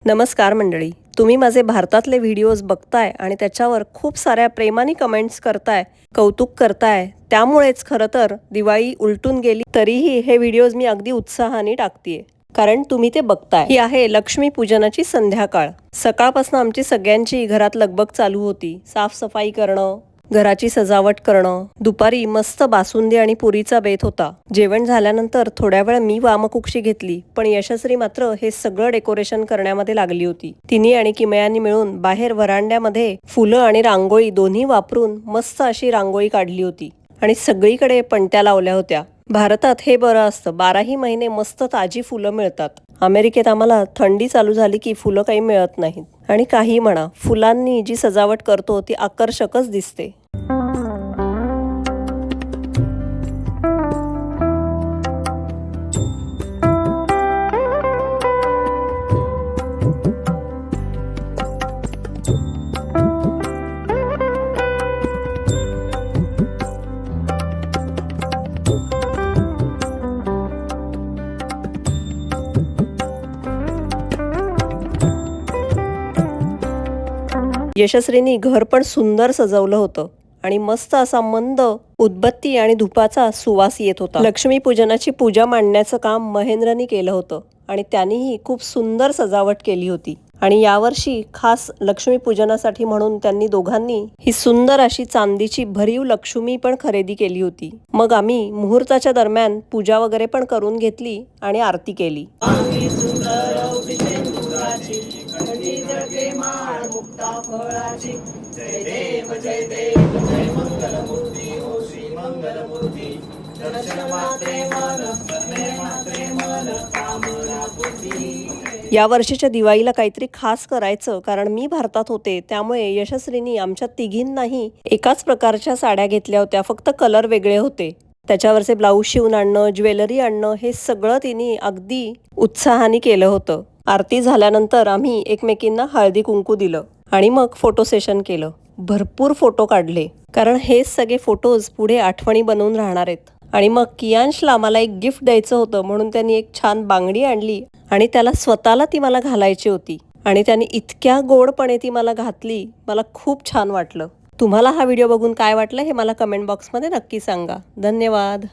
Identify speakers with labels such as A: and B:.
A: नमस्कार मंडळी, तुम्ही माझे भारतातले व्हिडिओज बघताय आणि त्याच्यावर खूप साऱ्या प्रेमाने कमेंट्स करताय, कौतुक करताय. त्यामुळेच खरं तर दिवाळी उलटून गेली तरीही हे व्हिडिओज मी अगदी उत्साहाने टाकतेय, कारण तुम्ही ते बघताय. ही आहे लक्ष्मी पूजनाची संध्याकाळ. सकाळपासून आमची सगळ्यांची घरात लगबग चालू होती. साफसफाई करणं, घराची सजावट करणं. दुपारी मस्त बासुंदी आणि पुरीचा बेत होता. जेवण झाल्यानंतर थोड्या वेळ मी वामकुक्षी घेतली, पण यशस्वी मात्र हे सगळं डेकोरेशन करण्यामध्ये लागली होती. तिने आणि किमयानी मिळून बाहेर व्हरांड्यामध्ये फुलं आणि रांगोळी दोन्ही वापरून मस्त अशी रांगोळी काढली होती आणि सगळीकडे पणत्या लावल्या होत्या. भारतात हे बरं असतं, 12ही महिने मस्त ताजी फुलं मिळतात. अमेरिकेत आम्हाला थंडी चालू झाली की फुलं काही मिळत नाहीत. आणि काही म्हणा, फुलांनी जी सजावट करतो ती आकर्षकच दिसते. यशस्वीनी घर पण सुंदर सजवलं होतं आणि मस्त असा मंद उदबत्ती आणि धुपाचा सुवास येत होता. लक्ष्मी पूजनाची पूजा मांडण्याचं काम महेंद्रनी केलं होतं आणि त्यांनीही खूप सुंदर सजावट केली होती. आणि यावर्षी खास लक्ष्मी पूजनासाठी म्हणून त्यांनी दोघांनी ही सुंदर अशी चांदीची भरीव लक्ष्मी पण खरेदी केली होती. मग आम्ही मुहूर्ताच्या दरम्यान पूजा वगैरे पण करून घेतली आणि आरती केली. या वर्षीच्या दिवाळीला काहीतरी खास करायचं, कारण मी भारतात होते. त्यामुळे यशस्वीनी आमच्या तिघींनाही एकाच प्रकारच्या साड्या घेतल्या होत्या, फक्त कलर वेगळे होते. त्याच्यावरचे ब्लाऊज शिवून आणणं, ज्वेलरी आणणं हे सगळं तिने अगदी उत्साहाने केलं होतं. आरती झाल्यानंतर आम्ही एकमेकींना हळदी कुंकू दिलं आणि मग फोटो सेशन केलं. भरपूर फोटो काढले, कारण हे सगळे फोटोज पुढे आठवणी बनवून राहणार आहेत. आणि मग कियांशला मला एक गिफ्ट द्यायचं होतं, म्हणून त्यांनी एक छान बांगडी आणली आणि त्याला स्वतःला ती मला घालायची होती आणि त्याने इतक्या गोडपणे ती मला घातली. मला खूप छान वाटलं. तुम्हाला हा व्हिडिओ बघून काय वाटलं हे मला कमेंट बॉक्समध्ये नक्की सांगा. धन्यवाद.